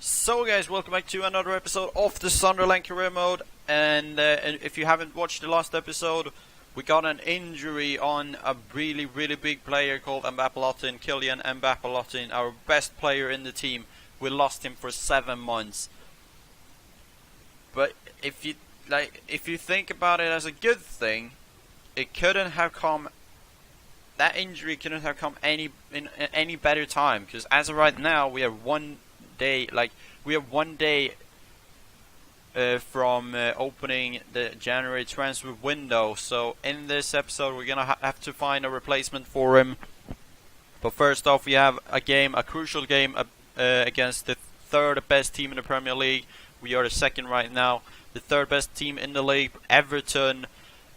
So guys, welcome back to another episode of the Sunderland career mode, and if you haven't watched the last episode, we got an injury on a really big player called Kylian Mbappé, our best player in the team. We lost him for 7 months. But if you think about it as a good thing, it couldn't have come. That injury couldn't have come in any better time, because as of right now, we are one day from opening the January transfer window. So in this episode, we're gonna have to find a replacement for him. But first off, we have a crucial game against the third best team in the Premier League. We are the second right now. The third best team in the league, Everton.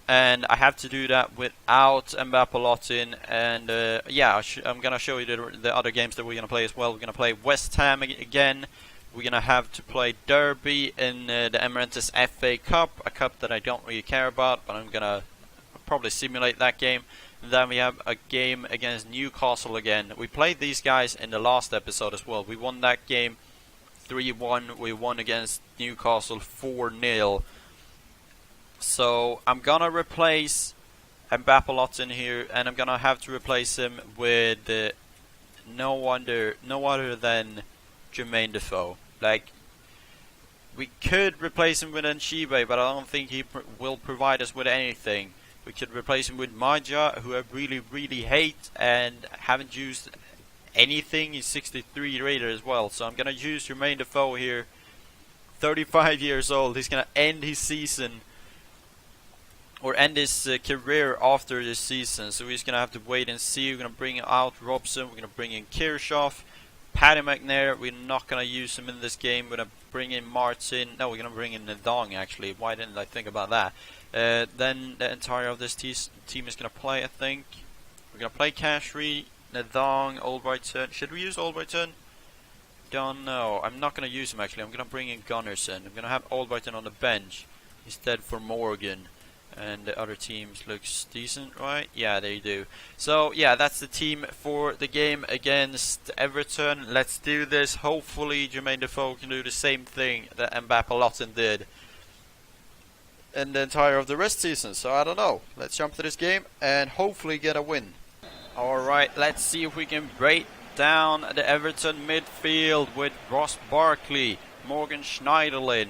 And I have to do that without Mbappé. And I'm going to show you the other games that we're going to play as well. We're going to play West Ham again. We're going to have to play Derby in the Emirates FA Cup, a cup that I don't really care about, but I'm going to probably simulate that game. And then we have a game against Newcastle again. We played these guys in the last episode as well. We won that game 3-1. We won against Newcastle 4-0. So I'm gonna replace Mbappé here, and I'm gonna have to replace him with no other than Jermaine Defoe. Like, we could replace him with Nshibe, but I don't think he will provide us with anything. We could replace him with Maja, who I really hate and haven't used anything. He's 63 rated as well, so I'm gonna use Jermaine Defoe here. 35 years old. He's gonna end his season, or end his career after this season, so he's gonna have to wait and see. We're gonna bring out Robson, we're gonna bring in Kirchhoff, Paddy McNair. We're not gonna use him in this game. We're gonna bring in Martin. No, we're gonna bring in Ndong actually. Why didn't I think about that? Then the entire of this team is gonna play. I think we're gonna play Cashry, Ndong, Albrighton. Should we use Albrighton? Don't know. I'm not gonna use him actually. I'm gonna bring in Gunnarsson. I'm gonna have Albrighton on the bench instead for Morgan. And the other teams looks decent, right? Yeah, they do. So yeah, that's the team for the game against Everton. Let's do this. Hopefully Jermaine Defoe can do the same thing that Mbappé did in the entire of the rest season. So I don't know. Let's jump to this game and hopefully get a win. Alright, let's see if we can break down the Everton midfield with Ross Barkley, Morgan Schneiderlin.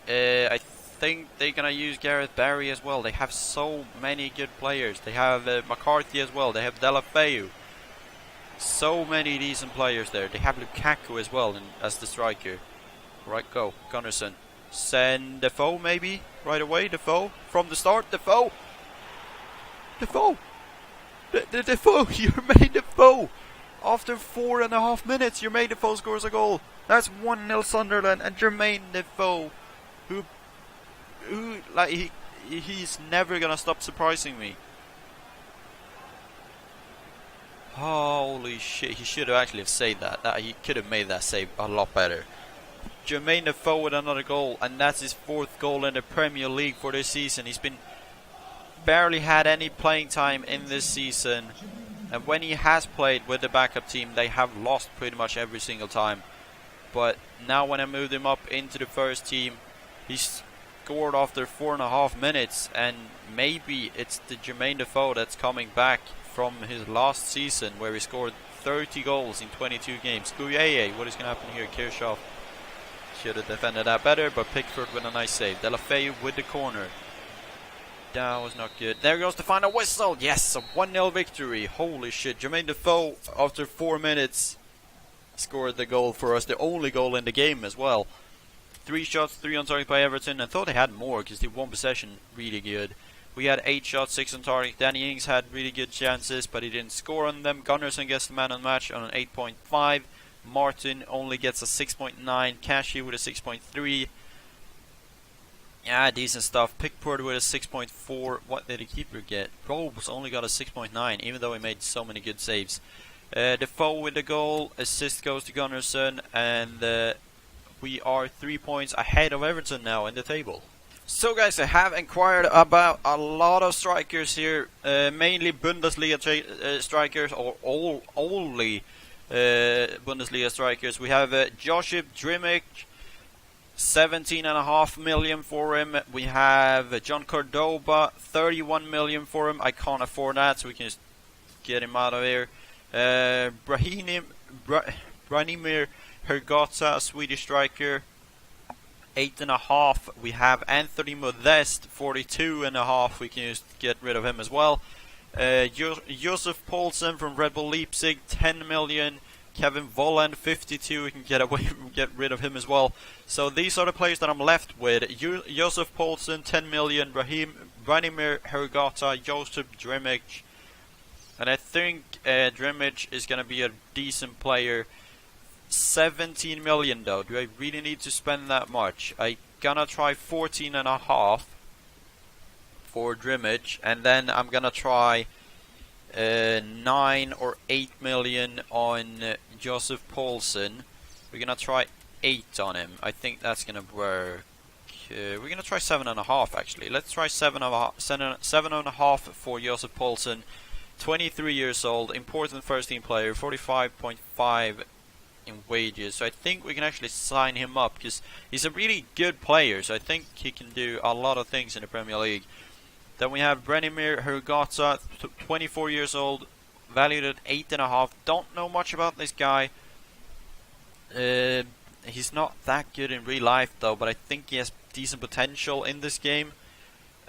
I think they're gonna use Gareth Barry as well. They have so many good players. They have McCarthy as well. They have Delafeu. So many decent players there. They have Lukaku as well as the striker. Right, go Gunnarsson. Send Defoe maybe right away. Defoe from the start. Defoe. Defoe. Defoe. Jermaine Defoe. After 4.5 minutes, Jermaine Defoe scores a goal. That's 1-0 Sunderland, and Jermaine Defoe, who like he's never gonna stop surprising me. Holy shit, he should have actually saved that. He could have made that save a lot better. Jermaine Defoe with another goal, and that's his 4th goal in the Premier League for this season. He's been barely had any playing time in this season, and when he has played with the backup team, they have lost pretty much every single time. But now when I moved him up into the first team, he's scored after 4.5 minutes, and maybe it's the Jermaine Defoe that's coming back from his last season where he scored 30 goals in 22 games. Guyeye, what is going to happen here? Kirchhoff should have defended that better, but Pickford with a nice save. Delafeu with the corner. That was not good. There goes the final whistle. Yes, a 1-0 victory. Holy shit. Jermaine Defoe, after 4 minutes, scored the goal for us. The only goal in the game as well. 3 shots, 3 on target by Everton. I thought they had more because they won possession really good. We had 8 shots, 6 on target. Danny Ings had really good chances, but he didn't score on them. Gunnarsson gets the man on match on an 8.5. Martin only gets a 6.9. Cashy with a 6.3. Yeah, decent stuff. Pickford with a 6.4. What did the keeper get? Robes only got a 6.9, even though he made so many good saves. Defoe with the goal. Assist goes to Gunnarsson, and we are 3 points ahead of Everton now in the table. So guys, I have inquired about a lot of strikers here, mainly Bundesliga strikers, or only Bundesliga strikers. We have Josip Drimic, 17.5 million for him. We have John Cordoba, 31 million for him. I can't afford that, so we can just get him out of here. Branimir Hergota, a Swedish striker, 8.5. We have Anthony Modeste, 42.5. We can just get rid of him as well. Josef Paulsen from Red Bull Leipzig, 10 million. Kevin Volland, 52. We can get rid of him as well. So these are the players that I'm left with. Josef Paulsen, 10 million. Branimir Hergota, Josip Drimic. And I think Drimic is going to be a decent player. 17 million though. Do I really need to spend that much? I gonna try 14.5 for Drimic, and then I'm gonna try 9 or 8 million on Josef Paulsen. We're gonna try 8 on him. I think that's gonna work. We're gonna try 7.5 actually. Let's try 7.5 for Josef Paulsen. 23 years old, important first team player, 45.5 in wages. So I think we can actually sign him up because he's a really good player. So I think he can do a lot of things in the Premier League. Then we have Branimir Hergota, 24 years old, valued at 8.5. Don't know much about this guy. He's not that good in real life though, but I think he has decent potential in this game.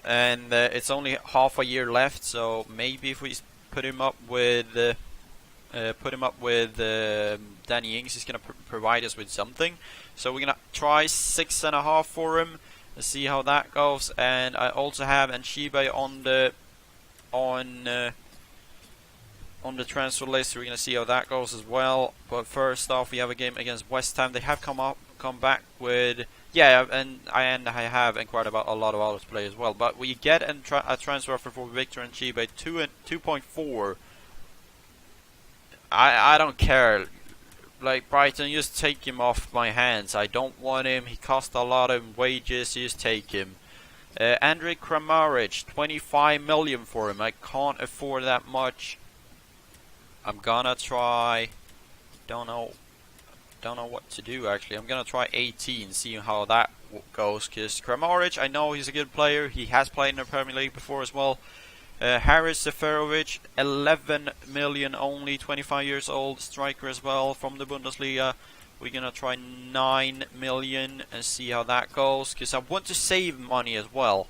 And it's only half a year left, so maybe if we put him up with Danny Ings, he's gonna provide us with something. So we're gonna try 6.5 for him. Let's see how that goes. And I also have Nshibe on the transfer list. We're gonna see how that goes as well. But first off, we have a game against West Ham. They have come back with and I have inquired about a lot of others play as well. But we get a transfer offer for Victor Nshibe, 2.4. I don't care. Like Brighton, just take him off my hands. I don't want him. He cost a lot of wages. Just take him. Andrej Kramaric, 25 million for him. I can't afford that much. I'm gonna try. Don't know what to do actually. I'm gonna try 18, see how that goes. Cause Kramaric, I know he's a good player. He has played in the Premier League before as well. Haris Seferovic, 11 million only, 25 years old, striker as well from the Bundesliga. We're gonna try 9 million and see how that goes, because I want to save money as well.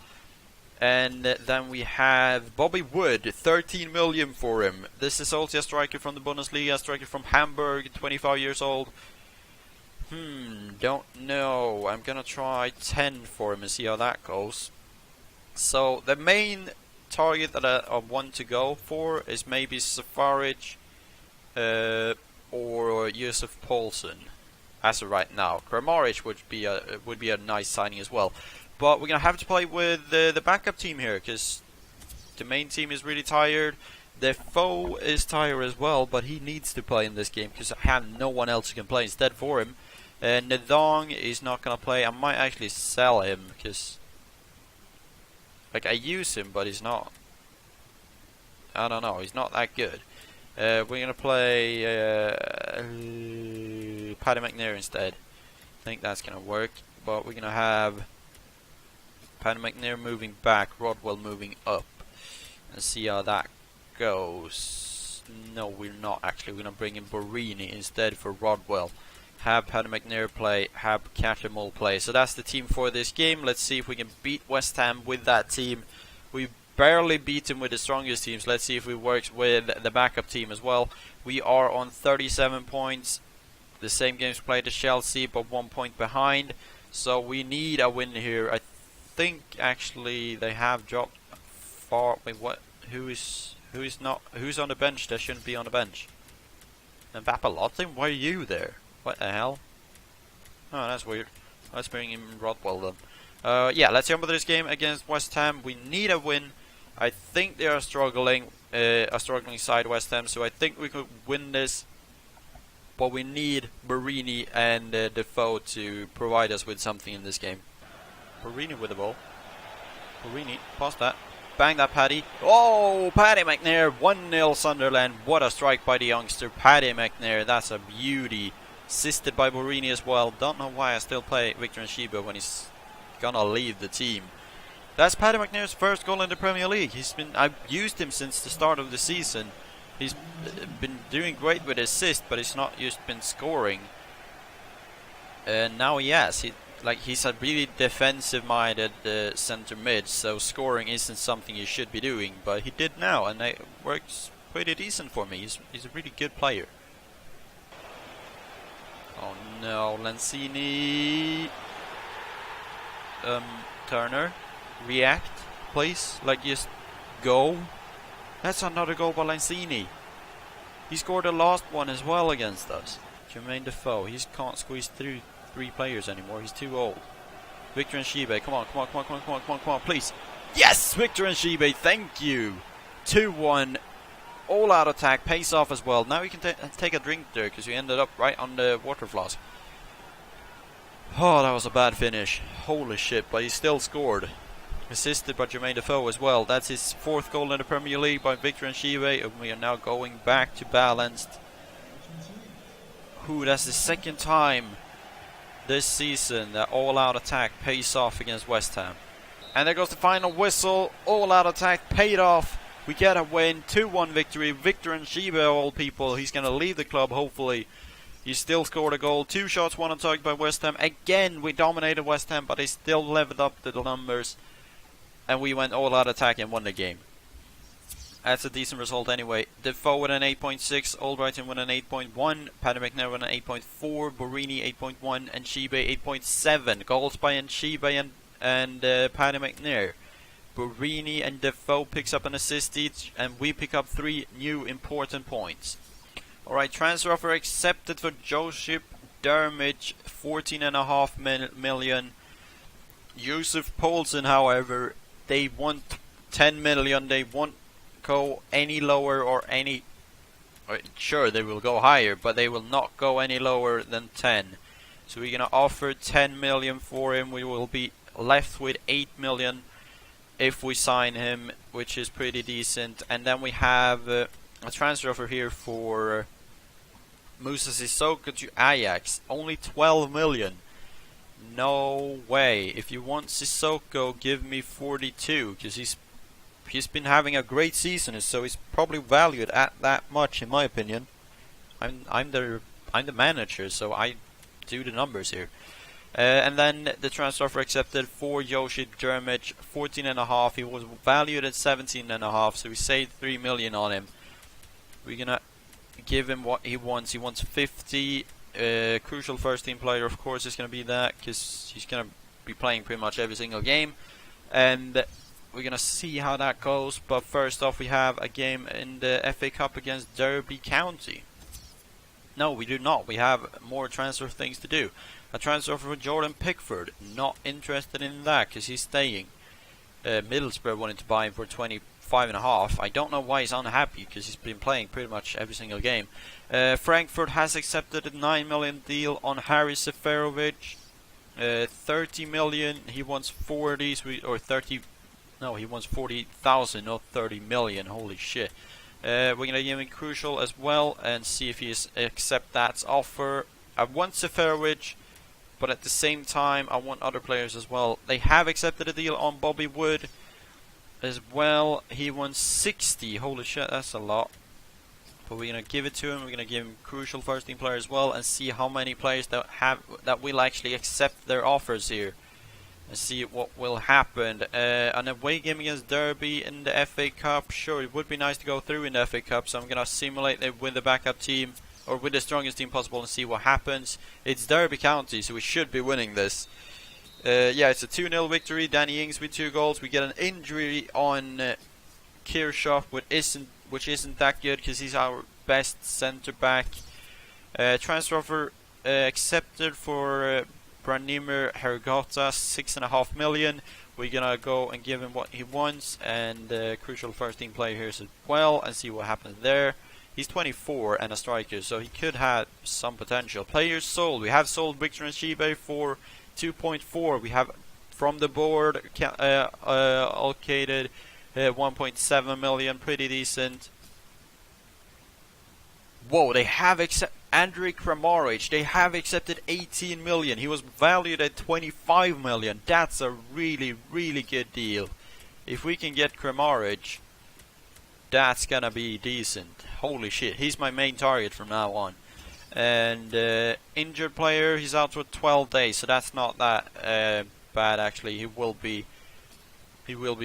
And then we have Bobby Wood, 13 million for him. This is also a striker from the Bundesliga, a striker from Hamburg, 25 years old. Don't know. I'm gonna try 10 for him and see how that goes. So the main target that I want to go for is maybe Safaric or Josef Paulsen as of right now. Kramaric would be a nice signing as well. But we're gonna have to play with the backup team here because the main team is really tired. The foe is tired as well, but he needs to play in this game because I have no one else who can play instead for him. Nedong is not gonna play. I might actually sell him because, like, I use him, but he's not. I don't know. He's not that good. We're gonna play Paddy McNair instead. I think that's gonna work. But we're gonna have Paddy McNair moving back, Rodwell moving up, and see how that goes. No, we're not actually. We're gonna bring in Borini instead for Rodwell. Have Paddy McNair play, have Catamol play. So that's the team for this game. Let's see if we can beat West Ham with that team. We barely beat him with the strongest teams. Let's see if it works with the backup team as well. We are on 37 points. The same games played as Chelsea, but 1 point behind. So we need a win here. I think actually they have dropped far. Wait, what? Who's on the bench? That shouldn't be on the bench. And Vapalotin, why are you there? What the hell? Oh, that's weird. Let's bring in Rodwell then. Yeah, let's jump into this game against West Ham. We need a win. I think they are struggling, a struggling side, West Ham. So I think we could win this. But we need Borini and Defoe to provide us with something in this game. Borini with the ball. Borini, pass that. Bang that Paddy. Oh, Paddy McNair, 1-0 Sunderland. What a strike by the youngster, Paddy McNair. That's a beauty. Assisted by Borini as well. Don't know why I still play Victor Nshiba when he's gonna leave the team. That's Paddy McNair's first goal in the Premier League. I've used him since the start of the season. He's been doing great with assists, but he's not just been scoring. And now he has. He's a really defensive-minded centre mid, so scoring isn't something he should be doing. But he did now, and it works pretty decent for me. He's a really good player. Oh no, Lanzini. Turner, react, please. Just go. That's another goal by Lanzini. He scored the last one as well against us. Jermaine Defoe, he can't squeeze through 3 players anymore. He's too old. Victor Nshiba, come on, please. Yes, Victor Nshiba, thank you. 2-1, all out attack, pace off as well. Now we can take a drink there because we ended up right on the water flask. Oh, that was a bad finish. Holy shit, but he still scored. Assisted by Jermaine Defoe as well. That's his 4th goal in the Premier League by Victor Nshiba, and we are now going back to balanced. That's the 2nd time this season that all-out attack pays off against West Ham. And there goes the final whistle. All-out attack paid off. We get a win. 2-1 victory. Victor Nshiba, all people. He's going to leave the club, hopefully. He still scored a goal. 2 shots, 1 on target by West Ham. Again, we dominated West Ham, but they still leveled up the numbers. And we went all-out attack and won the game. That's a decent result anyway. Defoe with an 8.6, Albrighton with an 8.1, Paddy McNair with an 8.4, Borini 8.1, and Nshiba 8.7. Goals by Nshiba and Paddy McNair. Borini and Defoe picks up an assist each, and we pick up 3 new important points. Alright, transfer offer accepted for Josip Dermich, 14.5 million. Yusuf Poulsen, however, they want 10 million. They won't go any lower or any... Sure, they will go higher, but they will not go any lower than 10. So we're going to offer 10 million for him. We will be left with 8 million if we sign him, which is pretty decent. And then we have a transfer offer here for Moussa Sissoko to Ajax. Only 12 million. No way. If you want Sissoko, give me 42, because he's been having a great season, so he's probably valued at that much, in my opinion. I'm the manager, so I do the numbers here. And then the transfer offer accepted for Josip Dermich, 14.5. He was valued at 17.5, so we saved 3 million on him. We're gonna give him what he wants. He wants 50. Crucial first team player, of course, is gonna be that, because he's gonna be playing pretty much every single game, and we're gonna see how that goes. But first off, we have a game in the FA Cup against Derby County. No, we do not. We have more transfer things to do. A transfer for Jordan Pickford. Not interested in that because he's staying. Middlesbrough wanted to buy him for 25.5. I don't know why he's unhappy, because he's been playing pretty much every single game. Frankfurt has accepted a 9 million deal on Harry Seferovic. 30 million. He wants 40 or 30. No, he wants 40,000, not 30 million. Holy shit. We're gonna give him Crucial as well and see if he accept that offer. I want Seferovic, but at the same time I want other players as well. They have accepted a deal on Bobby Wood as well. He wants 60. Holy shit, that's a lot. But we're gonna give it to him. We're gonna give him Crucial first team player as well, and see how many players that will actually accept their offers here. And see what will happen. An away game against Derby in the FA Cup. Sure, it would be nice to go through in the FA Cup, so I'm gonna simulate it with the backup team, or with the strongest team possible, and see what happens. It's Derby County, so we should be winning this. Yeah, it's a 2-0 victory. Danny Ings with 2 goals. We get an injury on Kirchhoff, which isn't that good, because he's our best centre back. Transfer offer accepted for Branimir Hergota, 6.5 million. We're gonna go and give him what he wants, and Crucial first team player here as well, and see what happens there. He's 24 and a striker, so he could have some potential. Players sold. We have sold Victor Nshiba for 2.4. We have from the board allocated 1.7 million, pretty decent. Whoa, they have accepted Andrej Kramaric. They have accepted 18 million. He was valued at 25 million. That's a really, really good deal. If we can get Kramaric, that's gonna be decent. Holy shit, he's my main target from now on. And injured player, he's out for 12 days, so that's not that bad actually. He will be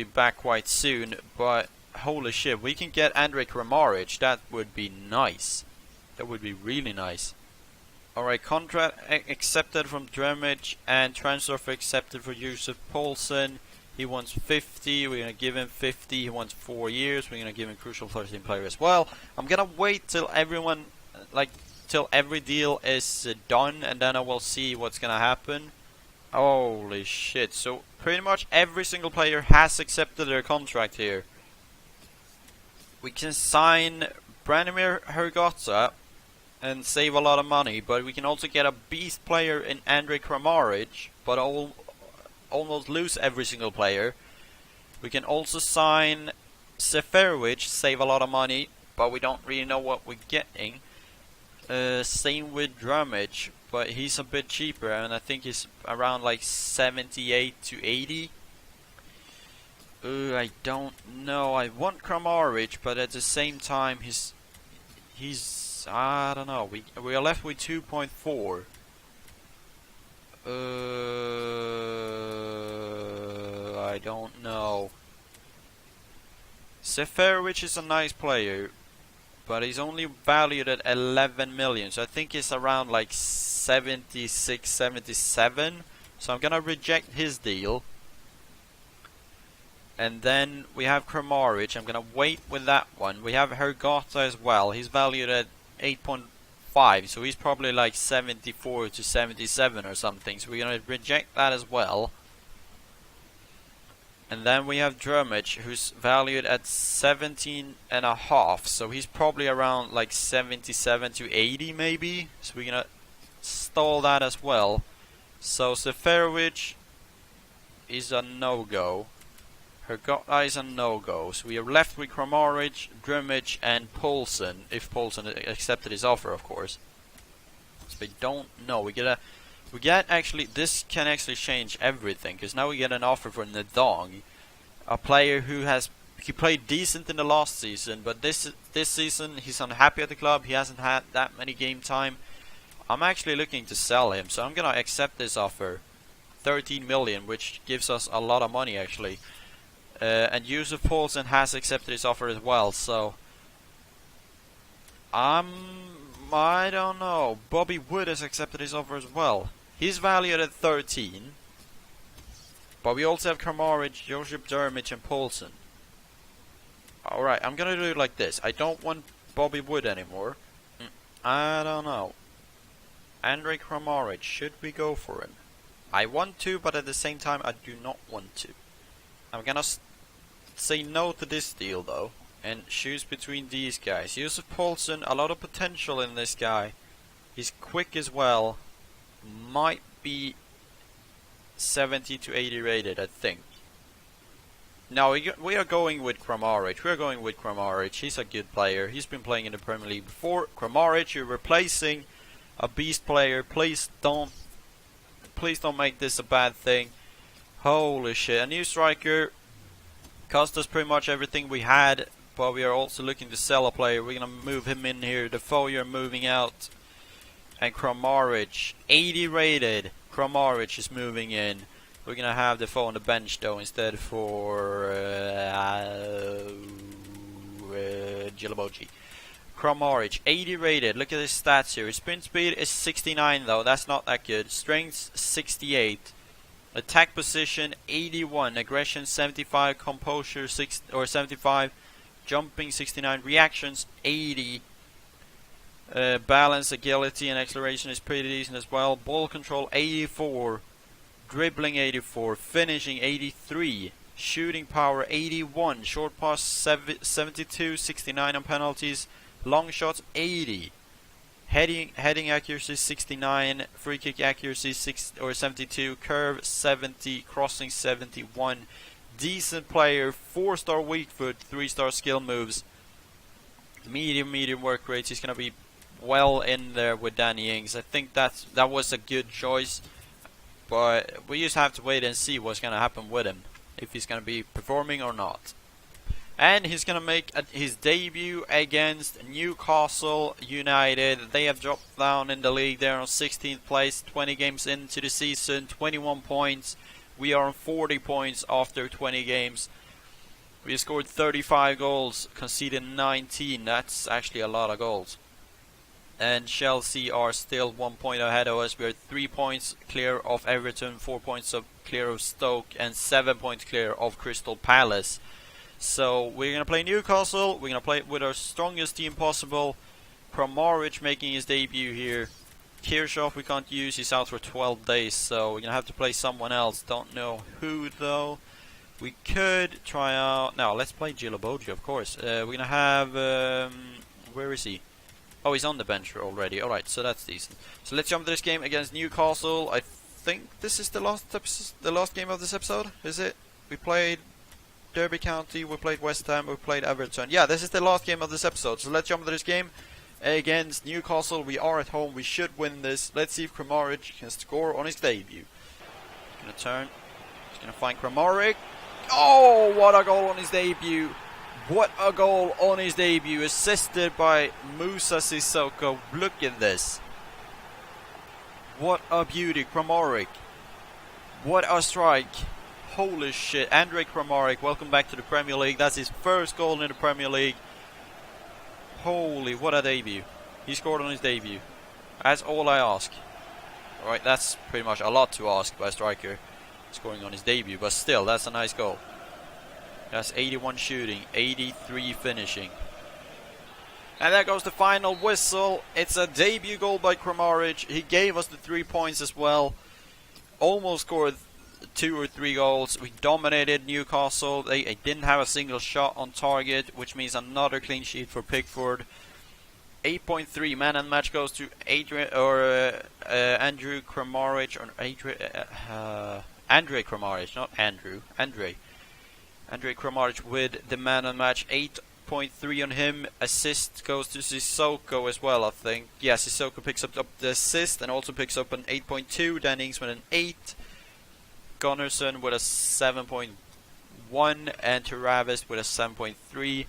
back quite soon. But holy shit, we can get Andrej Kramaric. That would be nice. That would be really nice. Alright, contract accepted from Dremage and transfer offer accepted for Josef Poulsen. He wants 50, we're gonna give him 50. He wants 4 years, we're gonna give him crucial 13 player as well. I'm gonna wait till everyone, till every deal is done, and then I will see what's gonna happen. Holy shit, so pretty much every single player has accepted their contract here. We can sign Branimir Hergotza and save a lot of money, but we can also get a beast player in Andrej Kramaric, but almost lose every single player. We can also sign Seferovic, save a lot of money, but we don't really know what we're getting. Same with Drumage, but he's a bit cheaper, and I think he's around like 78 to 80. I don't know. I want Kramaric, but at the same time, he's I don't know. We are left with 2.4. I don't know. Seferovic is a nice player, but he's only valued at 11 million, so I think he's around like 76, 77. So I'm gonna reject his deal. And then we have Kramaric. I'm gonna wait with that one. We have Hergotha as well. He's valued at 8.5, so he's probably like 74 to 77 or something. So we're gonna reject that as well. And then we have Drumage, who's valued at 17.5, so he's probably around like 77 to 80 maybe. So we're gonna stall that as well. So Seferovic is a no-go. Hergotha is a no-go. So we are left with Kramaric, Drumage, and Poulsen, if Poulsen accepted his offer, of course. So we don't know. We get actually, this can actually change everything, because now we get an offer for Nedong, a player who played decent in the last season, but this season he's unhappy at the club. He hasn't had that many game time. I'm actually looking to sell him, so I'm gonna accept this offer, 13 million, which gives us a lot of money actually. And Josef Poulsen has accepted his offer as well, so I don't know. Bobby Wood has accepted his offer as well. He's valued at 13, but we also have Kramaric, Josip Dermich, and Poulsen. Alright, I'm gonna do it like this. I don't want Bobby Wood anymore. I don't know. Andrej Kramaric, should we go for him? I want to, but at the same time I do not want to. I'm gonna say no to this deal though, and choose between these guys. Josef Poulsen, a lot of potential in this guy. He's quick as well. Might be 70 to 80 rated, I think. Now we are going with Kramaric. We are going with Kramaric. He's a good player. He's been playing in the Premier League before. Kramaric, you're replacing a beast player. Please don't make this a bad thing. Holy shit! A new striker cost us pretty much everything we had, but we are also looking to sell a player. We're gonna move him in here. Defoe, you're moving out. And Kramaric, 80 rated. Kramaric is moving in. We're gonna have Defoe on the bench though instead for Gilaboji. Kramaric, 80 rated. Look at his stats here. His sprint speed is 69 though. That's not that good. Strength 68. Attack position 81. Aggression 75. Composure 75. Jumping 69. Reactions 80. Balance, agility, and acceleration is pretty decent as well. Ball control 84. Dribbling 84. Finishing 83. Shooting power 81. Short pass 72. 69 on penalties. Long shots 80. Heading accuracy 69. Free kick accuracy 72. Curve 70. Crossing 71. decent player, 4-star weak foot, 3-star skill moves, medium work rates. He's gonna be well in there with Danny Ings. I think that was a good choice, but we just have to wait and see what's gonna happen with him, if he's gonna be performing or not. And he's gonna make his debut against Newcastle United. They have dropped down in the league. They're on 16th place, 20 games into the season, 21 points. We are on 40 points after 20 games. We have scored 35 goals, conceded 19. That's actually a lot of goals. And Chelsea are still 1 point ahead of us. We are 3 points clear of Everton, 4 points clear of Stoke, and 7 points clear of Crystal Palace. So we're going to play Newcastle. We're going to play with our strongest team possible. Kramaric making his debut here. Kirchhoff we can't use. He's out for 12 days. So we're going to have to play someone else. Don't know who though. We could try out... No, let's play Gilobogi, of course. We're going to have... where is he? Oh, he's on the bench already. Alright, so that's decent. So let's jump to this game against Newcastle. I think this is the last game of this episode. Is it? We played Derby County, we played West Ham, we played Everton. Yeah, this is the last game of this episode. So let's jump to this game against Newcastle. We are at home. We should win this. Let's see if Kramaric can score on his debut. He's going to turn. He's going to find Kramaric. Oh, what a goal on his debut. What a goal on his debut. Assisted by Musa Sissoko. Look at this. What a beauty. Kramaric. What a strike. Holy shit. Andrej Kramaric, welcome back to the Premier League. That's his first goal in the Premier League. Holy, what a debut. He scored on his debut. That's all I ask. Alright, that's pretty much a lot to ask by a striker scoring on his debut, but still, that's a nice goal. That's 81 shooting, 83 finishing. And there goes the final whistle. It's a debut goal by Kramaric. He gave us the 3 points as well. Almost scored 2 or 3 goals. We dominated Newcastle. They didn't have a single shot on target, which means another clean sheet for Pickford. 8.3 man and match goes to Andrej Kramaric, or Andrej Kramaric, not Andrew. Andrej Kramaric with the man and match. 8.3 on him. Assist goes to Sissoko as well, I think. Yeah, Sissoko picks up the assist and also picks up an 8.2. Danny Ings with an 8. Gunnarsson with a 7.1 and Travis with a 7.3.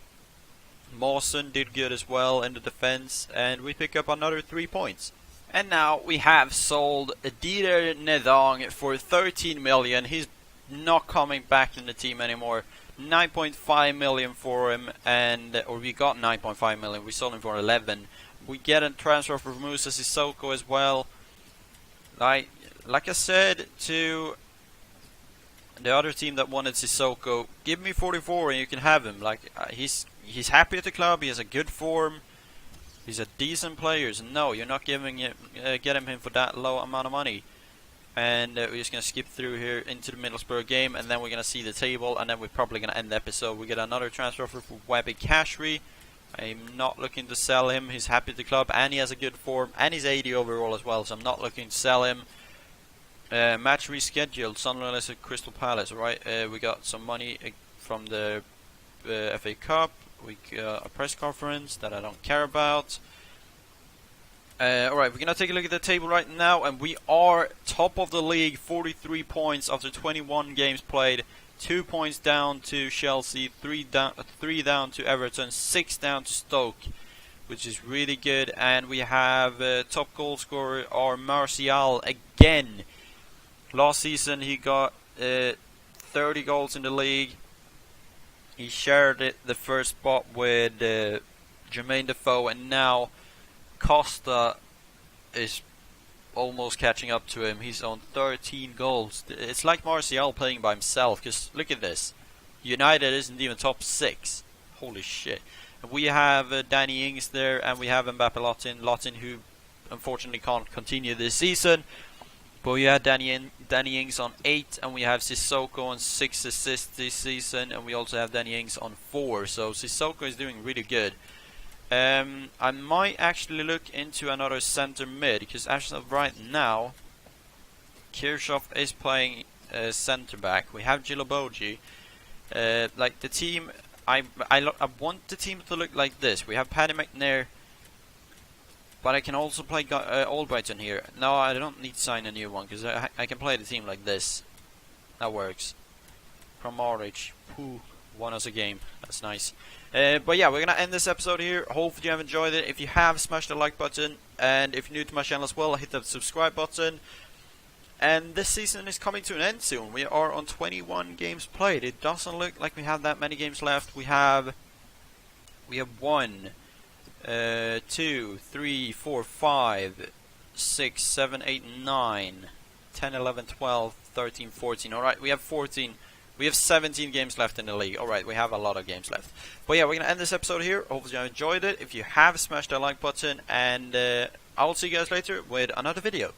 Mawson did good as well in the defense, and we pick up another 3 points. And now we have sold Dieter Nedong for 13 million. He's not coming back in the team anymore. 9.5 million for him, or we got 9.5 million. We sold him for 11. We get a transfer for Musa Sissoko as well. Like I said to the other team that wanted Sissoko, give me 44 and you can have him. Like he's happy at the club. He has a good form. He's a decent player. So no, you're not getting him for that low amount of money. And we're just gonna skip through here into the Middlesbrough game, and then we're gonna see the table, and then we're probably gonna end the episode. We get another transfer for Webby Cashry. I'm not looking to sell him. He's happy at the club, and he has a good form, and he's 80 overall as well. So I'm not looking to sell him. Match rescheduled. Sunderland is at Crystal Palace, right? We got some money from the FA Cup. We got a press conference that I don't care about. Alright, we're going to take a look at the table right now, and we are top of the league, 43 points after 21 games played. 2 points down to Chelsea, 3 down to Everton, 6 down to Stoke, which is really good. And we have top goal scorer, our Martial again. Last season he got 30 goals in the league. He shared the first spot with Jermaine Defoe, and now Costa is almost catching up to him. He's on 13 goals. It's like Martial playing by himself, because look at this. United isn't even top 6. Holy shit. And we have Danny Ings there, and we have Mbappe Lotin, who unfortunately can't continue this season. But we have Danny Ings on 8, and we have Sissoko on 6 assists this season, and we also have Danny Ings on 4. So Sissoko is doing really good. I might actually look into another center mid, because as of right now, Kirchhoff is playing center back. We have Gilobogi. Like the team, I want the team to look like this. We have Paddy McNair, but I can also play Albrighton here. No, I don't need to sign a new one because I can play the team like this. That works. From Norwich, who won us a game. That's nice. But yeah, we're gonna end this episode here. Hopefully you have enjoyed it. If you have, smash the like button, and if you're new to my channel as well, hit that subscribe button. And this season is coming to an end soon. We are on 21 games played. It doesn't look like we have that many games left. We have 1, 2, 3, 4, 5, 6, 7, 8, 9, 10, 11, 12, 13, 14. Alright, we have 14. We have 17 games left in the league. Alright, we have a lot of games left. But yeah, we're going to end this episode here. Hopefully you enjoyed it. If you have, smash that like button. And I will see you guys later with another video.